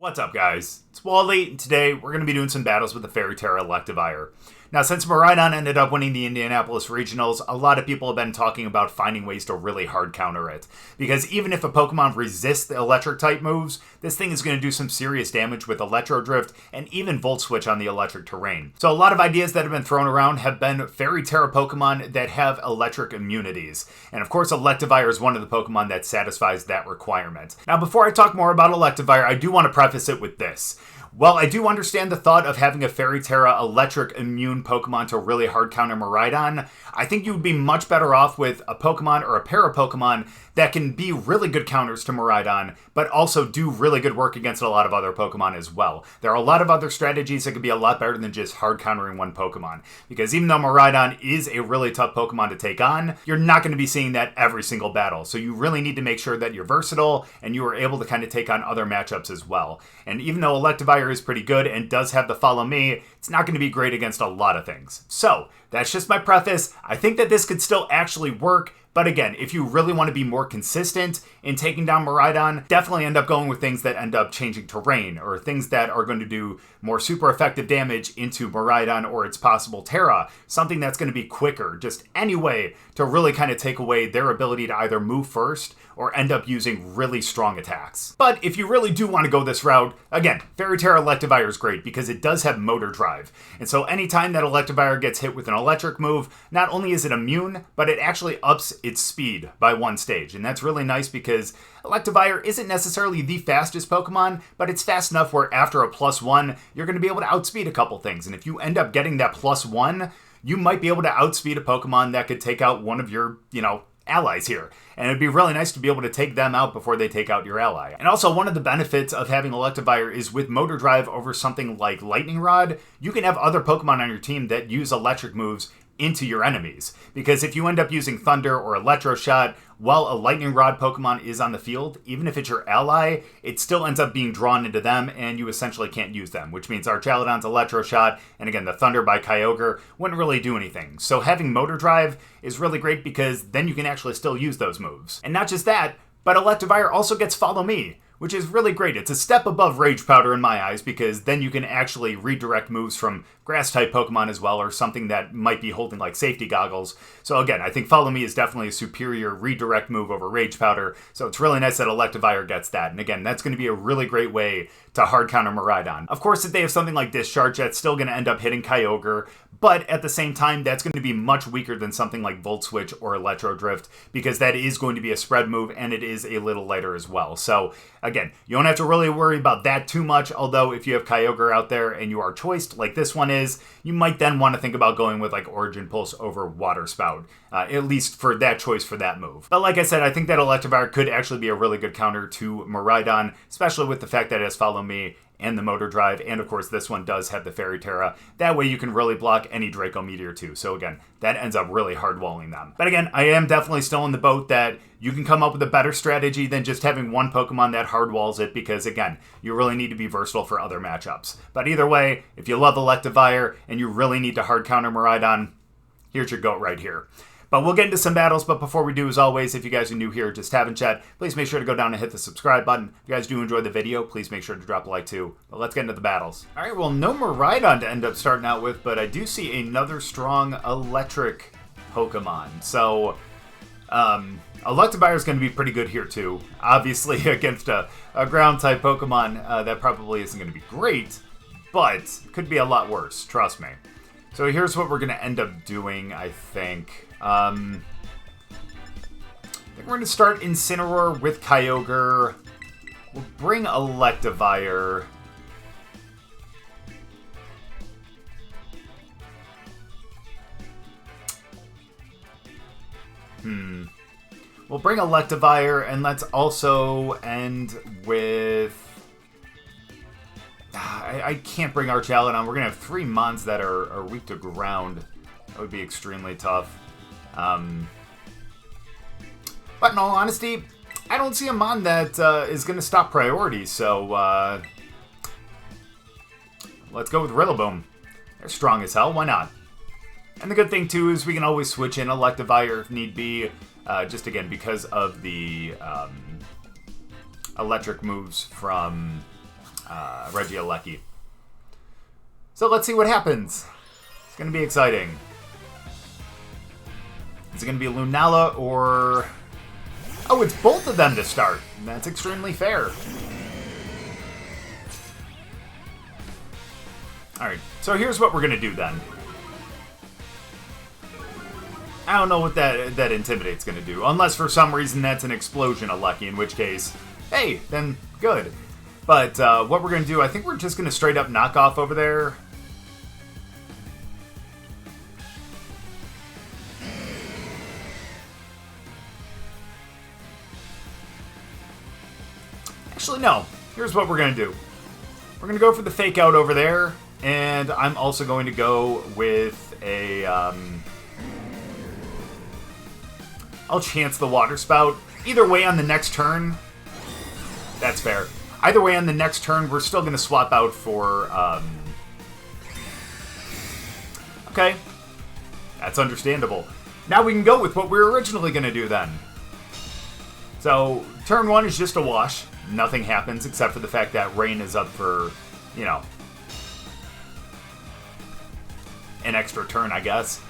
What's up, guys? It's Wally, and today we're going to be doing some battles with the Fairy Tera Electivire. Now, since Miraidon ended up winning the Indianapolis Regionals, a lot of people have been talking about finding ways to really hard counter it. Because even if a Pokemon resists the electric-type moves, this thing is going to do some serious damage with Electro Drift and even Volt Switch on the electric terrain. So a lot of ideas that have been thrown around have been Fairy Tera Pokemon that have electric immunities. And of course, Electivire is one of the Pokemon that satisfies that requirement. Now, before I talk more about Electivire, I do want to preface it with this. While I do understand the thought of having a Fairy Tera electric immune Pokemon to really hard counter Miraidon, I think you would be much better off with a Pokemon or a pair of Pokemon that can be really good counters to Miraidon, but also do really good work against a lot of other Pokemon as well. There are a lot of other strategies that could be a lot better than just hard countering one Pokemon. Because even though Miraidon is a really tough Pokemon to take on, you're not going to be seeing that every single battle. So you really need to make sure that you're versatile and you are able to kind of take on other matchups as well. And even though Electivire is pretty good and does have the Follow Me, it's not going to be great against a lot of things. So, that's just my preface. I think that this could still actually work. But again, if you really want to be more consistent in taking down Miraidon, definitely end up going with things that end up changing terrain, or things that are going to do more super effective damage into Miraidon or its possible Tera. Something that's going to be quicker, just any way to really kind of take away their ability to either move first or end up using really strong attacks. But if you really do want to go this route, again, Fairy Tera Electivire is great because it does have Motor Drive. And so anytime that Electivire gets hit with an electric move, not only is it immune, but it actually ups its speed by one stage. And that's really nice because Electivire isn't necessarily the fastest Pokemon, but it's fast enough where after a +1, you're going to be able to outspeed a couple things. And if you end up getting that +1, you might be able to outspeed a Pokemon that could take out one of your, allies here. And it'd be really nice to be able to take them out before they take out your ally. And also, one of the benefits of having Electivire is with Motor Drive over something like Lightning Rod, you can have other Pokemon on your team that use electric moves into your enemies. Because if you end up using Thunder or Electro Shot while a Lightning Rod Pokemon is on the field, even if it's your ally, it still ends up being drawn into them and you essentially can't use them, which means Archaludon's Electro Shot and again the Thunder by Kyogre wouldn't really do anything. So having Motor Drive is really great because then you can actually still use those moves. And not just that, but Electivire also gets Follow Me, which is really great. It's a step above Rage Powder in my eyes, because then you can actually redirect moves from Grass-type Pokemon as well, or something that might be holding like safety goggles. So again, I think Follow Me is definitely a superior redirect move over Rage Powder, so it's really nice that Electivire gets that. And again, that's going to be a really great way to hard counter Miraidon. Of course, if they have something like Discharge, that's still going to end up hitting Kyogre, but at the same time, that's going to be much weaker than something like Volt Switch or Electro Drift, because that is going to be a spread move, and it is a little lighter as well. So again, you don't have to really worry about that too much, although if you have Kyogre out there and you are choiced, like this one is, you might then want to think about going with like Origin Pulse over Water Spout, at least for that choice for that move. But like I said, I think that Electivire could actually be a really good counter to Miraidon, especially with the fact that it has Follow Me and the Motor Drive, and of course this one does have the Fairy Tera. That way you can really block any Draco Meteor too. So again, that ends up really hard-walling them. But again, I am definitely still in the boat that you can come up with a better strategy than just having one Pokemon that hard-walls it, because again, you really need to be versatile for other matchups. But either way, if you love Electivire and you really need to hard counter Miraidon, here's your goat right here. But we'll get into some battles, but before we do, as always, if you guys are new here, just having chat, please make sure to go down and hit the subscribe button. If you guys do enjoy the video, please make sure to drop a like too. But let's get into the battles. Alright, well, no Miraidon to end up starting out with, but I do see another strong electric Pokemon. So, Electivire is going to be pretty good here too. Obviously, against a ground-type Pokemon, that probably isn't going to be great, but could be a lot worse, trust me. So here's what we're going to end up doing, I think. I think we're going to start Incineroar with Kyogre. We'll bring Electivire. We'll bring Electivire, and let's also end with... I can't bring Archaludon. We're going to have 3 Mons that are weak to ground. That would be extremely tough. But in all honesty, I don't see a Mon that is going to stop priority, so let's go with Rillaboom. They're strong as hell, why not? And the good thing too is we can always switch in Electivire if need be, just again because of the electric moves from Regieleki. So let's see what happens. It's going to be exciting. Is it going to be Lunala or... Oh, it's both of them to start. That's extremely fair. Alright, so here's what we're going to do then. I don't know what that Intimidate's going to do. Unless for some reason that's an explosion of Lucky, in which case, hey, then good. But what we're going to do, I think we're just going to straight up knock off over there. Actually, no. Here's what we're going to do. We're going to go for the fake out over there. And I'm also going to go with a... I'll chance the Water Spout. Either way on the next turn, that's fair. Either way on the next turn, we're still going to swap out for... Okay. That's understandable. Now we can go with what we were originally going to do then. So, turn 1 is just a wash. Nothing happens except for the fact that Rain is up for, you know, an extra turn, I guess.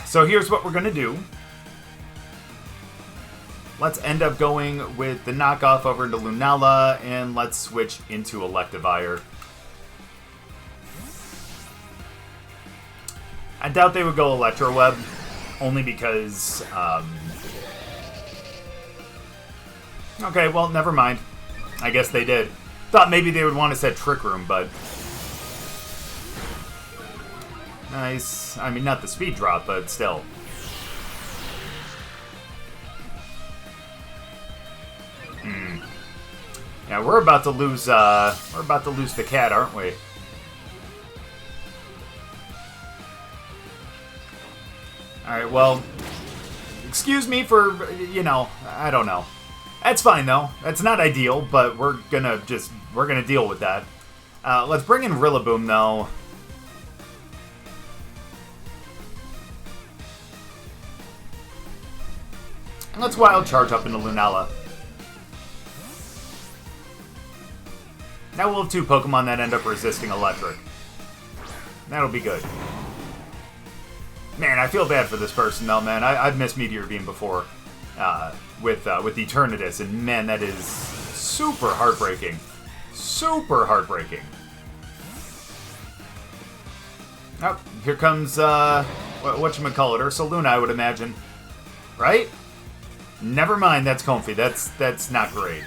So here's what we're going to do. Let's end up going with the knockoff over into Lunala, and let's switch into Electivire. I doubt they would go Electro Web, only because... Okay, well, never mind. I guess they did. Thought maybe they would want to set Trick Room, but... Nice. I mean, not the speed drop, but still. Yeah, we're about to lose the cat, aren't we? Alright, well, excuse me for, you know, I don't know. That's fine, though. That's not ideal, but we're gonna deal with that. Let's bring in Rillaboom, though. And let's Wild Charge up into Lunala. Now we'll have 2 Pokemon that end up resisting Electric. That'll be good. Man, I feel bad for this person, though, man. I've missed Meteor Beam before with the Tornadus, and man, that is super heartbreaking. Super heartbreaking. Oh, here comes, whatchamacallit, Ursaluna, I would imagine. Right? Never mind, that's Comfy. That's not great.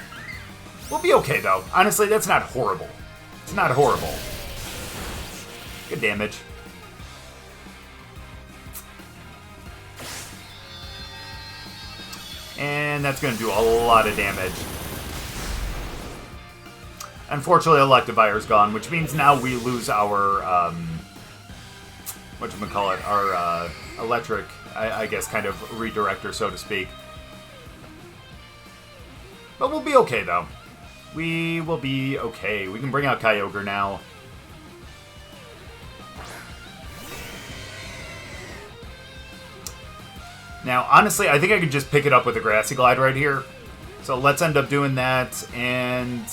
We'll be okay, though. Honestly, that's not horrible. It's not horrible. Good damage. And that's going to do a lot of damage. Unfortunately, Electivire's gone, which means now we lose our, whatchamacallit, our electric, I guess, kind of redirector, so to speak. But we'll be okay, though. We will be okay. We can bring out Kyogre now. Now, honestly, I think I could just pick it up with a Grassy Glide right here. So let's end up doing that, and...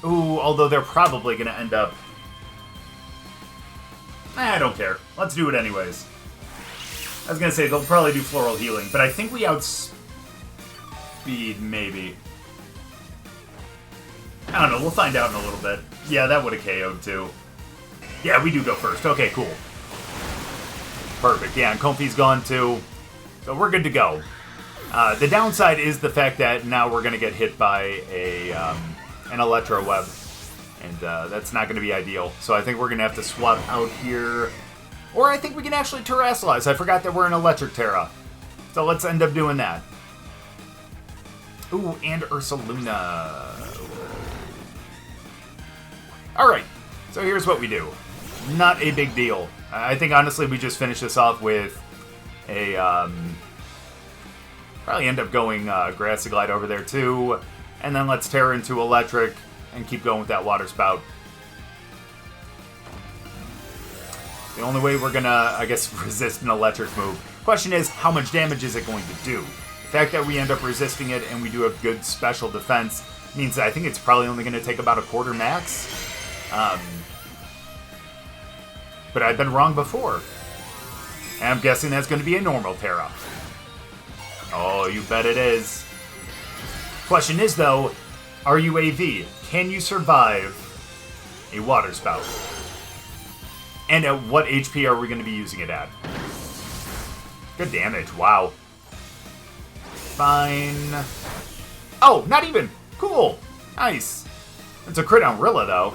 Ooh, although they're probably going to end up... I don't care. Let's do it anyways. I was going to say, they'll probably do Floral Healing, but I think we outspeed, maybe. I don't know, we'll find out in a little bit. Yeah, that would have KO'd too. Yeah, we do go first. Okay, cool. Perfect, yeah, and Comfy's gone too. So we're good to go. The downside is the fact that now we're going to get hit by an Electro Web. And that's not going to be ideal. So I think we're going to have to swap out here. Or I think we can actually Terrasilize. I forgot that we're an Electric Tera. So let's end up doing that. Ooh, and Ursaluna. Alright, so here's what we do. Not a big deal. I think, honestly, we just finish this off with a, probably end up going Grassy Glide over there, too. And then let's Tera into Electric and keep going with that Water Spout. The only way we're gonna, I guess, resist an Electric move. Question is, how much damage is it going to do? The fact that we end up resisting it and we do have good special defense means that I think it's probably only going to take about a quarter max. Um, but I've been wrong before. And I'm guessing that's going to be a normal Tera. Oh, you bet it is. Question is, though, are you AV? Can you survive a water spout? And at what HP are we going to be using it at? Good damage. Wow. Fine. Oh, not even. Cool. Nice. It's a crit on Rilla, though.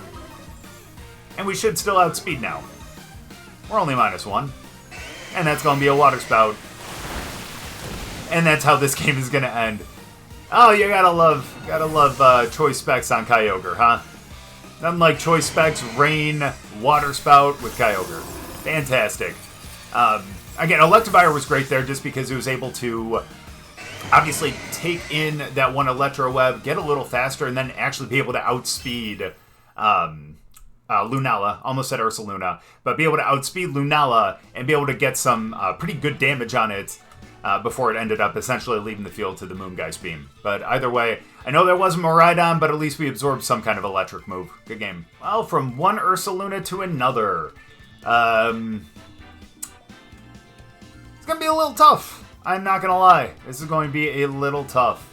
And we should still outspeed now. We're only -1. And that's going to be a water spout. And that's how this game is going to end. Oh, you gotta love choice specs on Kyogre, huh? Nothing like choice specs, rain, water spout with Kyogre. Fantastic. Again, Electivire was great there just because it was able to obviously take in that one Electro Web, get a little faster, and then actually be able to outspeed Lunala. Almost said Ursaluna. But be able to outspeed Lunala and be able to get some pretty good damage on it before it ended up essentially leaving the field to the Moonguy's Beam. But either way, I know there wasn't Miraidon, but at least we absorbed some kind of electric move. Good game. Well, from one Ursaluna to another. It's going to be a little tough. I'm not going to lie. This is going to be a little tough.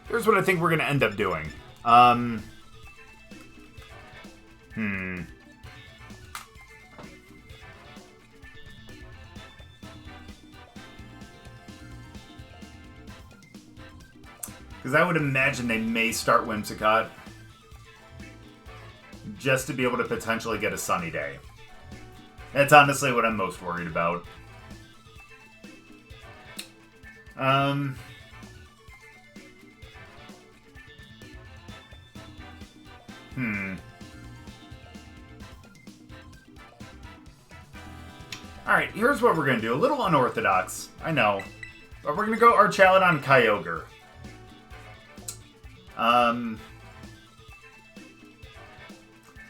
Here's what I think we're going to end up doing. Because I would imagine they may start Whimsicott just to be able to potentially get a sunny day. That's honestly what I'm most worried about. Alright, here's what we're going to do. A little unorthodox, I know. But we're going to go Archaludon Kyogre.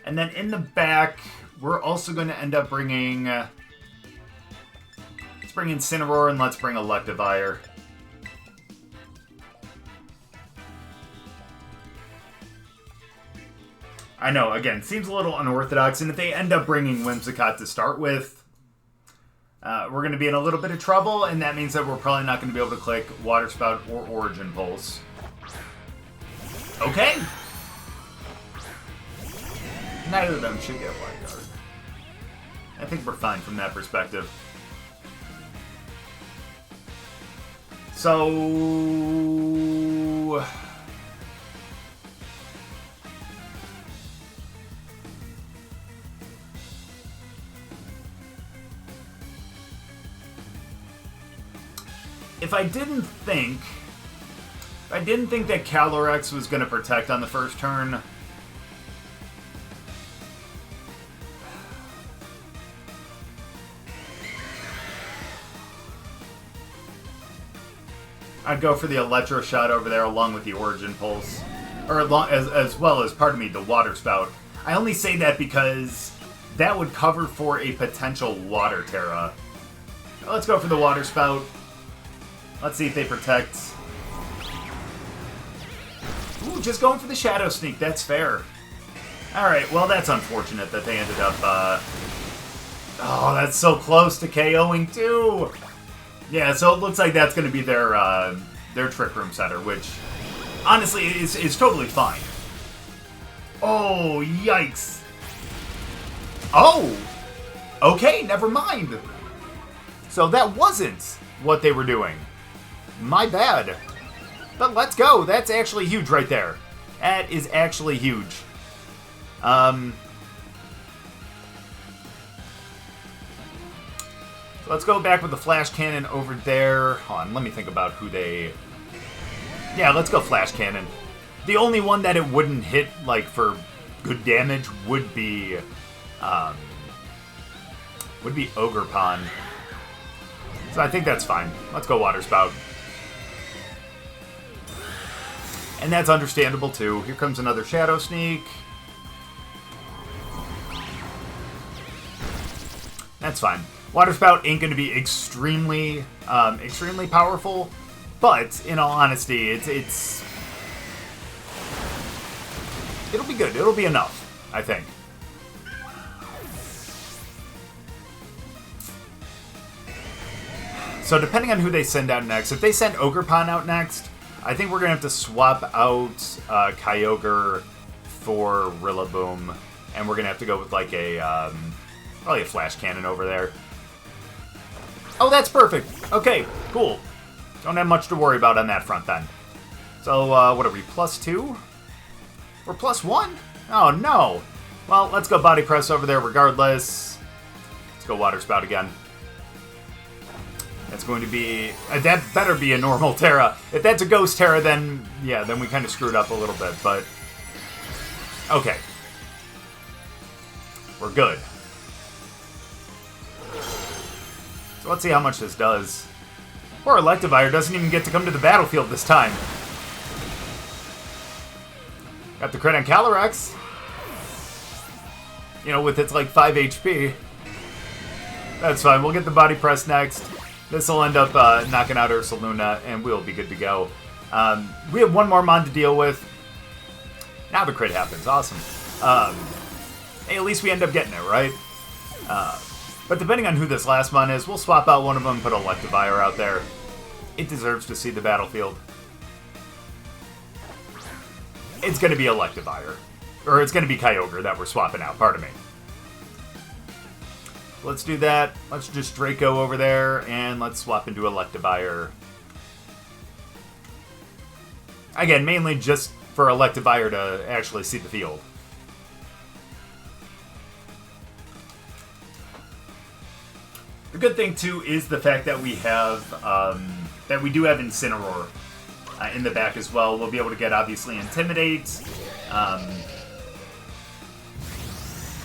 And then in the back, we're also going to end up bringing... let's bring Incineroar and let's bring Electivire. I know, again, seems a little unorthodox, and if they end up bringing Whimsicott to start with, we're going to be in a little bit of trouble, and that means that we're probably not going to be able to click Water Spout or Origin Pulse. Okay. Neither of them should get Wild Card. I think we're fine from that perspective. So... If I didn't think that Calyrex was going to protect on the first turn, I'd go for the Electro Shot over there along with the Origin Pulse. Or as well as, pardon me, the Water Spout. I only say that because that would cover for a potential Water Tera. Let's go for the Water Spout. Let's see if they protect. Ooh, just going for the Shadow Sneak. That's fair. Alright, well, that's unfortunate that they ended up... Oh, that's so close to KOing, too! Yeah, so it looks like that's going to be their Trick Room setter, which, honestly, is totally fine. Oh, yikes. Oh! Okay, never mind. So that wasn't what they were doing. My bad. But let's go. That's actually huge right there. That is actually huge. Let's go back with the Flash Cannon over there. Hold on, let me think about who they... Yeah, let's go Flash Cannon. The only one that it wouldn't hit, like, for good damage would be Ogerpon. So I think that's fine. Let's go Water Spout. And that's understandable, too. Here comes another Shadow Sneak. That's fine. Water Spout ain't going to be extremely powerful, But, in all honesty, it'll be good. It'll be enough, I think. So depending on who they send out next, if they send Ogerpon out next, I think we're going to have to swap out Kyogre for Rillaboom. And we're going to have to go with like a, probably a Flash Cannon over there. Oh, that's perfect. Okay, cool. Don't have much to worry about on that front then. So, what are we, +2? We're +1? Oh, no. Well, let's go Body Press over there regardless. Let's go Water Spout again. That's going to be... that better be a normal Tera. If that's a Ghost Tera, then... yeah, then we kind of screwed up a little bit, but... okay. We're good. So let's see how much this does. Poor Electivire doesn't even get to come to the battlefield this time. Got the crit on Calyrex. You know, with its like 5 HP. That's fine. We'll get the Body Press next. This will end up knocking out Ursaluna, and we'll be good to go. We have one more Mon to deal with. Now the crit happens. Awesome. Hey, at least we end up getting it, right? But depending on who this last Mon is, we'll swap out one of them and put Electivire out there. It deserves to see the battlefield. It's going to be Electivire. Or it's going to be Kyogre that we're swapping out, pardon me. Let's do that. Let's just Draco over there, and let's swap into Electivire. Again, mainly just for Electivire to actually see the field. The good thing, too, is the fact that we have, that we do have Incineroar in the back as well. We'll be able to get, obviously, Intimidate.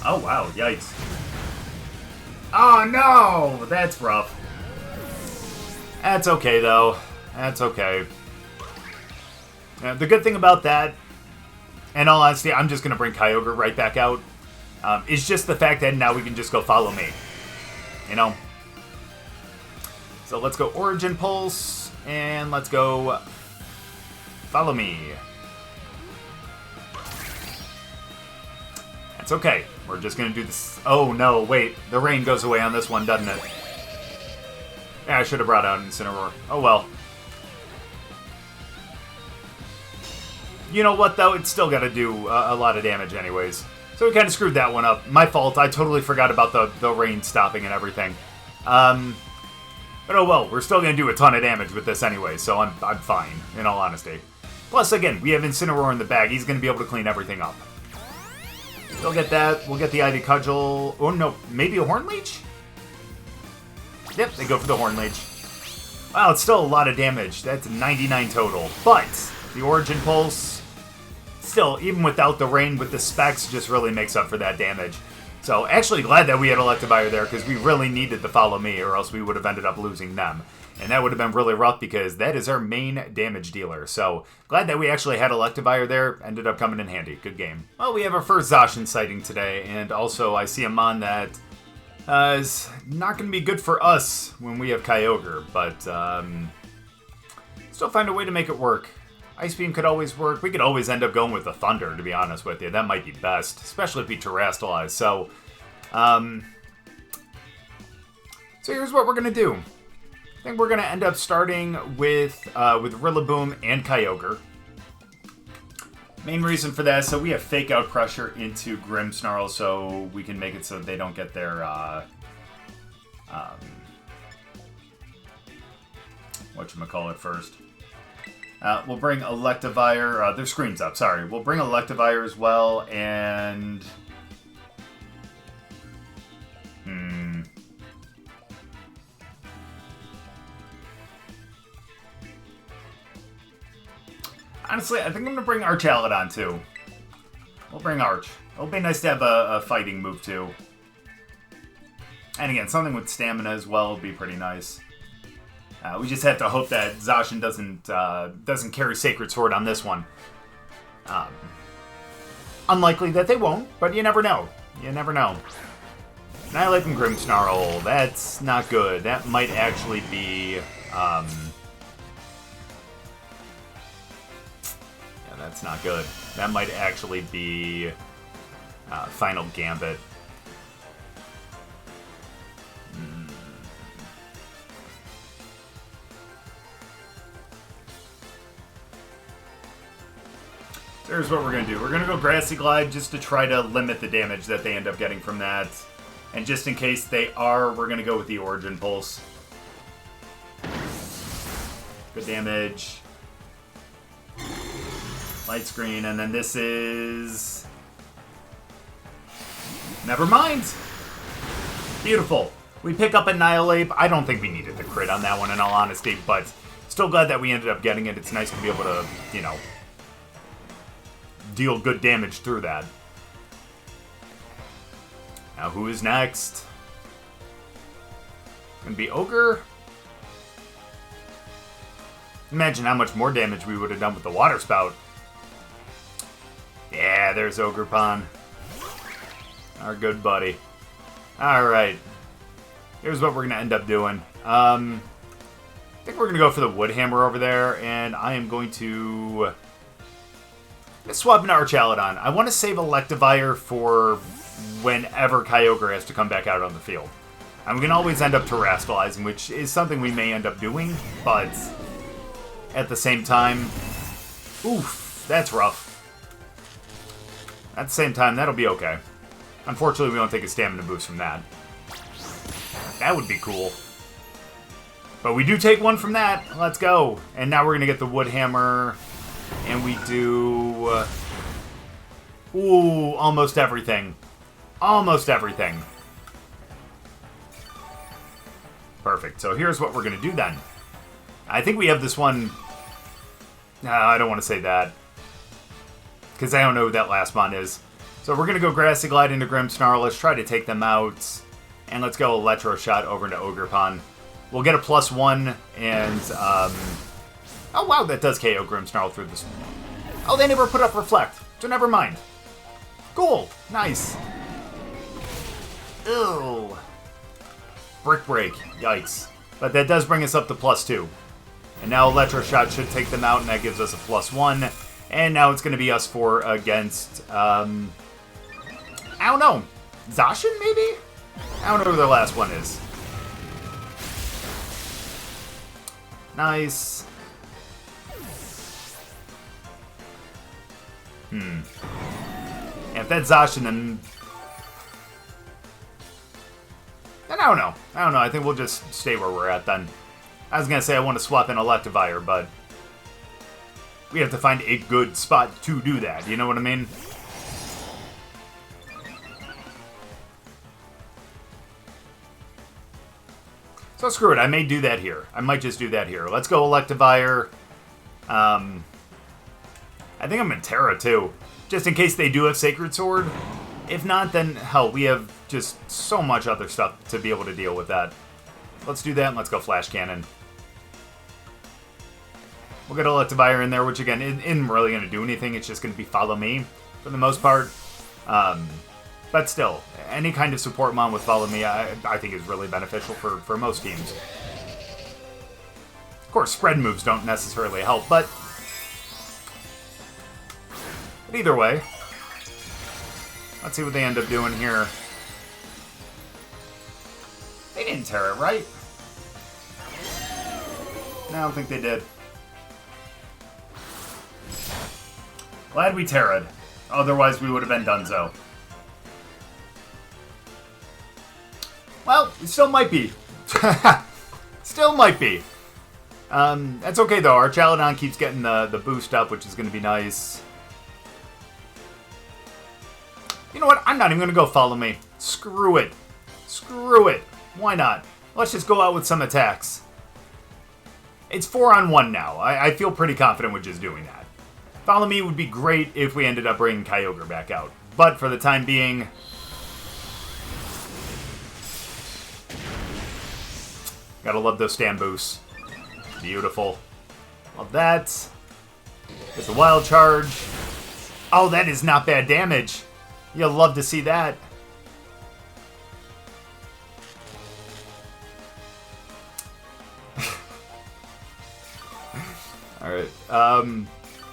Oh, wow, yikes. Oh, no! That's rough. That's okay, though. That's okay. The good thing about that, in all honesty, I'm just going to bring Kyogre right back out, is just the fact that now we can just go follow me. You know? So let's go Origin Pulse, and let's go follow me. That's okay. We're just going to do this. Oh, no, wait. The rain goes away on this one, doesn't it? Yeah, I should have brought out Incineroar. Oh, well. You know what, though? It's still got to do a lot of damage anyways. So we kind of screwed that one up. My fault. I totally forgot about the rain stopping and everything. But oh well, we're still going to do a ton of damage with this anyway, so I'm fine, in all honesty. Plus, again, we have Incineroar in the bag. He's going to be able to clean everything up. Still get that. We'll get the Ivy Cudgel. Oh, no. Maybe a Horn Leech? Yep, they go for the Horn Leech. Wow, it's still a lot of damage. That's 99 total. But the Origin Pulse, still, even without the rain, with the specs, just really makes up for that damage. So, actually glad that we had Electivire there, because we really needed to follow me, or else we would have ended up losing them. And that would have been really rough, because that is our main damage dealer. So, glad that we actually had Electivire there. Ended up coming in handy. Good game. Well, we have our first Zacian sighting today, and also I see a Mon that is not going to be good for us when we have Kyogre, but still find a way to make it work. Ice Beam could always work. We could always end up going with the Thunder, to be honest with you. That might be best, especially if we Terrastalize. So here's what we're going to do. I think we're going to end up starting with Rillaboom and Kyogre. Main reason for that, so we have Fake Out Pressure into Grimmsnarl, so we can make it so they don't get their, whatchamacallit first. We'll bring Electivire, their screen's up, sorry. We'll bring Electivire as well, and... Honestly, I think I'm going to bring Archaludon, too. We'll bring Arch. It'll be nice to have a fighting move, too. And again, something with stamina as well would be pretty nice. We just have to hope that Zacian doesn't carry Sacred Sword on this one. Unlikely that they won't, but you never know. You never know. Annihilate and Grimmsnarl, that's not good. That might actually be... That's not good. That might actually be Final Gambit. Here's what we're going to do. We're going to go Grassy Glide just to try to limit the damage that they end up getting from that. And just in case they are, we're going to go with the Origin Pulse. Good damage. Light Screen, and then this is... Never mind! Beautiful. We pick up Annihilate. I don't think we needed the crit on that one, in all honesty, but still glad that we ended up getting it. It's nice to be able to, you know, deal good damage through that. Now, who is next? Gonna be Ogre? Imagine how much more damage we would have done with the Water Spout. Yeah, there's Ogerpon. Our good buddy. Alright. Here's what we're gonna end up doing. I think we're gonna go for the Wood Hammer over there, and I am going to... Let's swap into Archaludon. I want to save Electivire for whenever Kyogre has to come back out on the field. And we can always end up Terastallizing, which is something we may end up doing, but at the same time... Oof, that's rough. At the same time, that'll be okay. Unfortunately, we don't take a stamina boost from that. That would be cool. But we do take one from that. Let's go. And now we're going to get the Wood Hammer... And we do... ooh, almost everything. Almost everything. Perfect. So here's what we're going to do then. I think we have this one... No, I don't want to say that. Because I don't know who that last mon is. So we're going to go Grassy Glide into Grimmsnarl. Let's try to take them out. And let's go Electro Shot over into Ogerpon. We'll get a +1 and... oh, wow, that does KO Grimmsnarl through this. Oh, they never put up Reflect, so never mind. Cool. Nice. Ew. Brick Break. Yikes. But that does bring us up to +2. And now Electro Shot should take them out, and that gives us a +1. And now it's going to be us 4 against, I don't know. Zacian, maybe? I don't know who their last one is. Nice. If that's Zacian, then I don't know. I don't know. I think we'll just stay where we're at then. I was going to say I want to swap in Electivire, but we have to find a good spot to do that. You know what I mean? So screw it. I may do that here. I might just do that here. Let's go Electivire. I think I'm in Tera, too. Just in case they do have Sacred Sword. If not, then, hell, we have just so much other stuff to be able to deal with that. Let's do that, and let's go Flash Cannon. We'll get Electivire in there, which, again, isn't really going to do anything. It's just going to be Follow Me, for the most part. But still, any kind of support mon with Follow Me, I think is really beneficial for most teams. Of course, spread moves don't necessarily help, but either way, let's see what they end up doing here. They didn't tear it, right? No, I don't think they did. Glad we terra'd. Otherwise, we would have been donezo. Well, it still might be. Still might be. That's okay, though. Archaludon keeps getting the boost up, which is going to be nice. You know what? I'm not even going to go Follow Me. Screw it. Screw it. Why not? Let's just go out with some attacks. It's 4-on-1 now. I feel pretty confident with just doing that. Follow Me would be great if we ended up bringing Kyogre back out. But for the time being... Gotta love those stand boosts. Beautiful. Love that. Get the Wild Charge. Oh, that is not bad damage. You'll love to see that. Alright.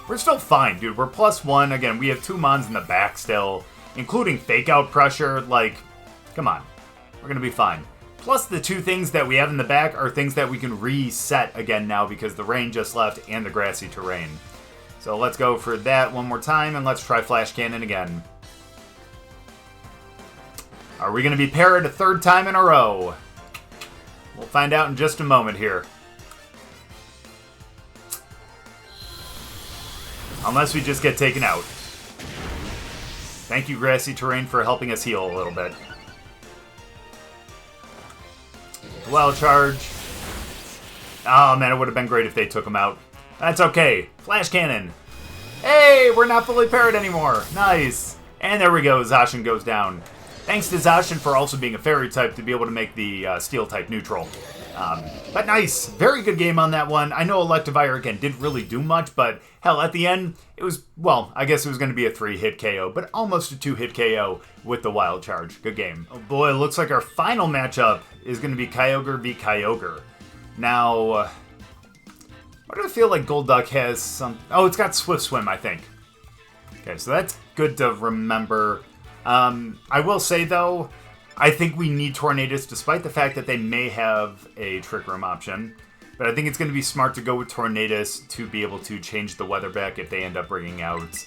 we're still fine, dude. We're +1. Again, we have 2 Mons in the back still, including Fake Out Pressure. Like, come on. We're going to be fine. Plus, the 2 things that we have in the back are things that we can reset again now because the rain just left and the grassy terrain. So let's go for that one more time, and let's try Flash Cannon again. Are we going to be parried a 3rd time in a row? We'll find out in just a moment here. Unless we just get taken out. Thank you, Grassy Terrain, for helping us heal a little bit. Wild Charge. Oh, man, it would have been great if they took him out. That's okay. Flash Cannon. Hey, we're not fully parried anymore. Nice. And there we go. Zacian goes down. Thanks to Zacian for also being a fairy type to be able to make the steel type neutral. But nice. Very good game on that one. I know Electivire, again, didn't really do much, but hell, at the end, it was, well, I guess it was going to be a 3-hit KO, but almost a 2-hit KO with the Wild Charge. Good game. Oh boy, it looks like our final matchup is going to be Kyogre v. Kyogre. Now, why do I feel like Golduck has some... Oh, it's got Swift Swim, I think. Okay, so that's good to remember. I will say, though, I think we need Tornadus, despite the fact that they may have a Trick Room option. But I think it's going to be smart to go with Tornadus to be able to change the weather back if they end up bringing out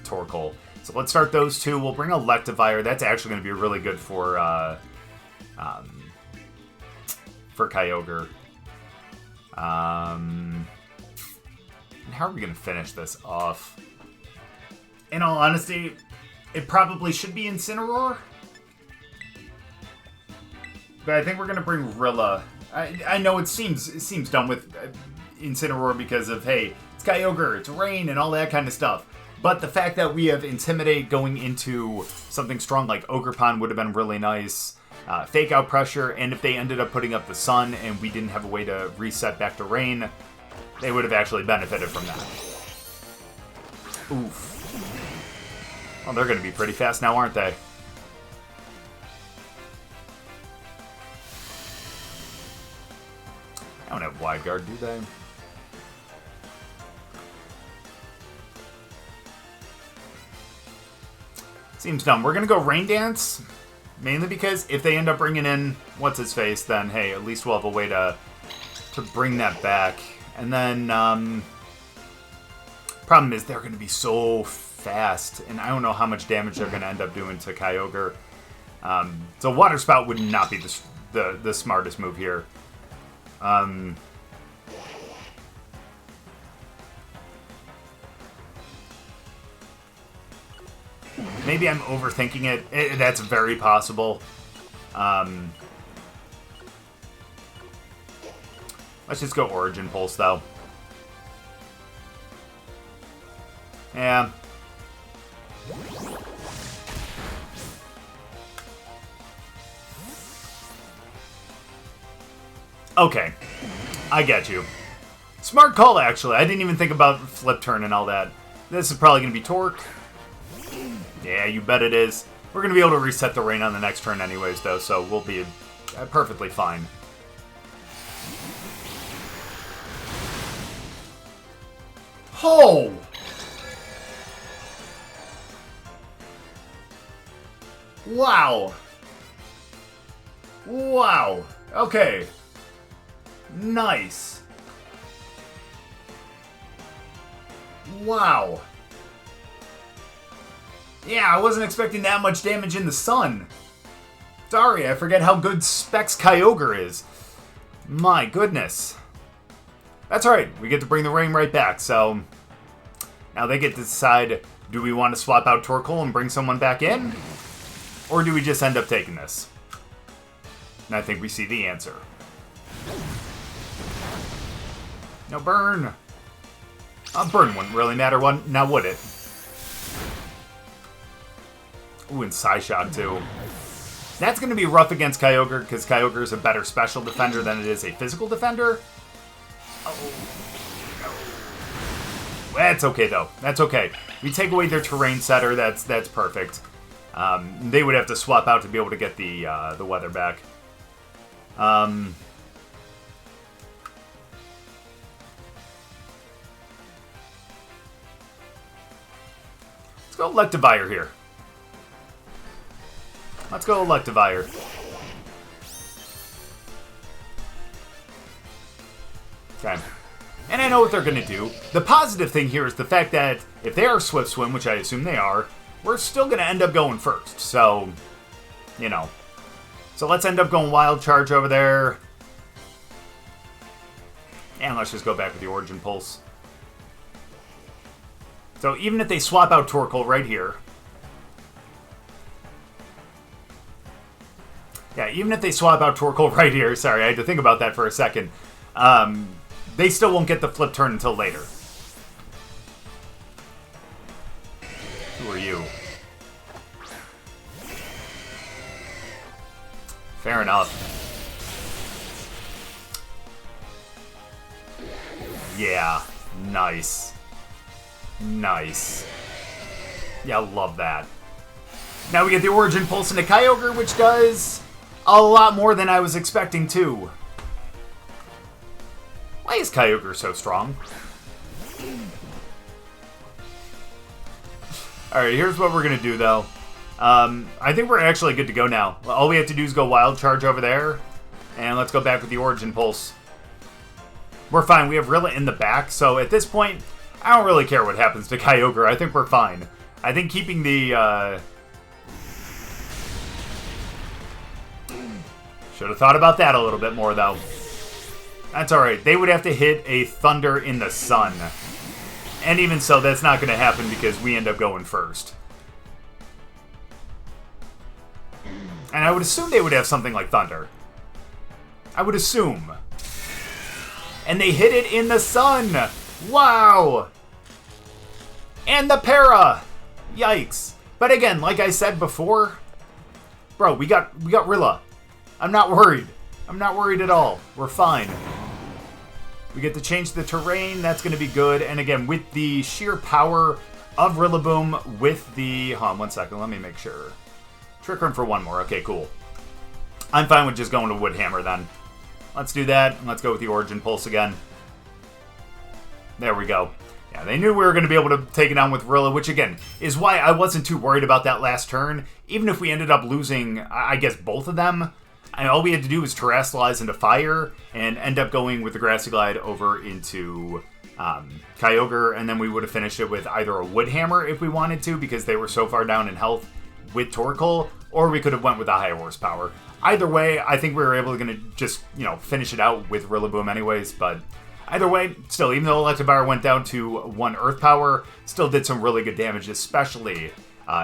Torkoal. So let's start those 2. We'll bring Electivire. That's actually going to be really good for Kyogre. And how are we going to finish this off? In all honesty, it probably should be Incineroar. But I think we're going to bring Rilla. I know it seems dumb with Incineroar because of, hey, it's Kyogre, it's rain, and all that kind of stuff. But the fact that we have Intimidate going into something strong like Ogerpon would have been really nice. Fake Out Pressure, and if they ended up putting up the Sun and we didn't have a way to reset back to rain, they would have actually benefited from that. Oof. Well, they're going to be pretty fast now, aren't they? I don't have Wide Guard, do they? Seems dumb. We're going to go Rain Dance, mainly because if they end up bringing in What's-His-Face, then, hey, at least we'll have a way to bring that back. And then, problem is they're going to be so fast, and I don't know how much damage they're going to end up doing to Kyogre. So Water Spout would not be the smartest move here. Maybe I'm overthinking it. That's very possible. Let's just go Origin Pulse, though. Yeah. Okay. I get you. Smart call, actually. I didn't even think about Flip Turn and all that. This is probably going to be Torque. Yeah, you bet it is. We're going to be able to reset the rain on the next turn anyways, though, so we'll be perfectly fine. Oh! Wow. Wow. Okay. Nice. Wow. Yeah, I wasn't expecting that much damage in the sun. Sorry, I forget how good Specs Kyogre is. My goodness. That's alright, we get to bring the rain right back, so... Now they get to decide, do we want to swap out Torkoal and bring someone back in? Or do we just end up taking this? And I think we see the answer. No, burn! Burn wouldn't really matter, now would it? Ooh, and Psyshock, too. That's going to be rough against Kyogre, because Kyogre is a better special defender than it is a physical defender. Oh. That's okay, though. That's okay. We take away their terrain setter. That's perfect. They would have to swap out to be able to get the weather back. go Electivire here. Let's go Electivire. Okay. And I know what they're going to do. The positive thing here is the fact that if they are Swift Swim, which I assume they are, we're still going to end up going first. So, you know. So let's end up going Wild Charge over there. And let's just go back with the Origin Pulse. So even if they swap out Torkoal right here. Yeah, even if they swap out Torkoal right here. Sorry, I had to think about that for a second. They still won't get the flip turn until later. Who are you? Fair enough. Yeah, nice. Nice. Yeah, I love that. Now we get the Origin Pulse into Kyogre, which does a lot more than I was expecting too. Why is Kyogre so strong? Alright, here's what we're going to do, though. I think we're actually good to go now. All we have to do is go Wild Charge over there. And let's go back with the Origin Pulse. We're fine. We have Rilla in the back. So at this point, I don't really care what happens to Kyogre. I think we're fine. I think keeping the... Should have thought about that a little bit more, though. That's alright. They would have to hit a Thunder in the Sun. And even so, that's not going to happen because we end up going first. And I would assume they would have something like Thunder. I would assume. And they hit it in the Sun! Wow! And the Para! Yikes. But again, like I said before, bro, we got Rilla. I'm not worried. I'm not worried at all. We're fine. We get to change the terrain. That's going to be good. And again, with the sheer power of Rillaboom, with the... Hold on 1 second. Let me make sure. Trick Room for one more. Okay, cool. I'm fine with just going to Wood Hammer then. Let's do that. And let's go with the Origin Pulse again. There we go. Yeah, they knew we were going to be able to take it on with Rilla, which again, is why I wasn't too worried about that last turn. Even if we ended up losing, I guess, both of them, and all we had to do was Terrasilize into Fire and end up going with the Grassy Glide over into Kyogre, and then we would have finished it with either a Wood Hammer if we wanted to, because they were so far down in health with Torkoal, or we could have went with a higher horsepower. Either way, I think we were able to just, finish it out with Rillaboom anyways, but either way, still, even though Electivire went down to 1 Earth Power, still did some really good damage, especially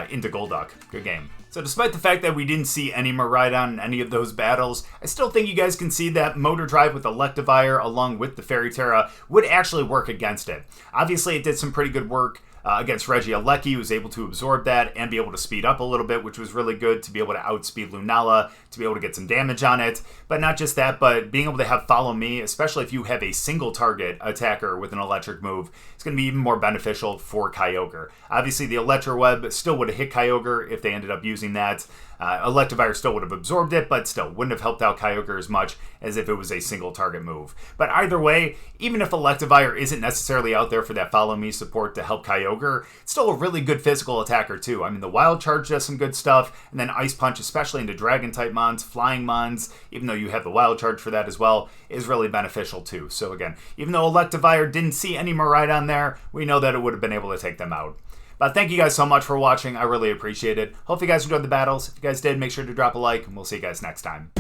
into Golduck. Good game. So despite the fact that we didn't see any Miraidon in any of those battles, I still think you guys can see that Motor Drive with Electivire along with the Fairy Tera would actually work against it. Obviously, it did some pretty good work against Regieleki, who was able to absorb that and be able to speed up a little bit, which was really good to be able to outspeed Lunala, to be able to get some damage on it. But not just that, but being able to have Follow Me, especially if you have a single target attacker with an electric move, it's going to be even more beneficial for Kyogre. Obviously, the Electro Web still would have hit Kyogre if they ended up using that. Electivire still would have absorbed it, but still wouldn't have helped out Kyogre as much as if it was a single target move. But either way, even if Electivire isn't necessarily out there for that Follow Me support to help Kyogre, it's still a really good physical attacker too. I mean, the Wild Charge does some good stuff, and then Ice Punch, especially into Dragon-type Mons, Flying Mons, even though you have the Wild Charge for that as well, is really beneficial too. So again, even though Electivire didn't see any Miraidon there, we know that it would have been able to take them out. But thank you guys so much for watching. I really appreciate it. Hope you guys enjoyed the battles. If you guys did, make sure to drop a like, and we'll see you guys next time.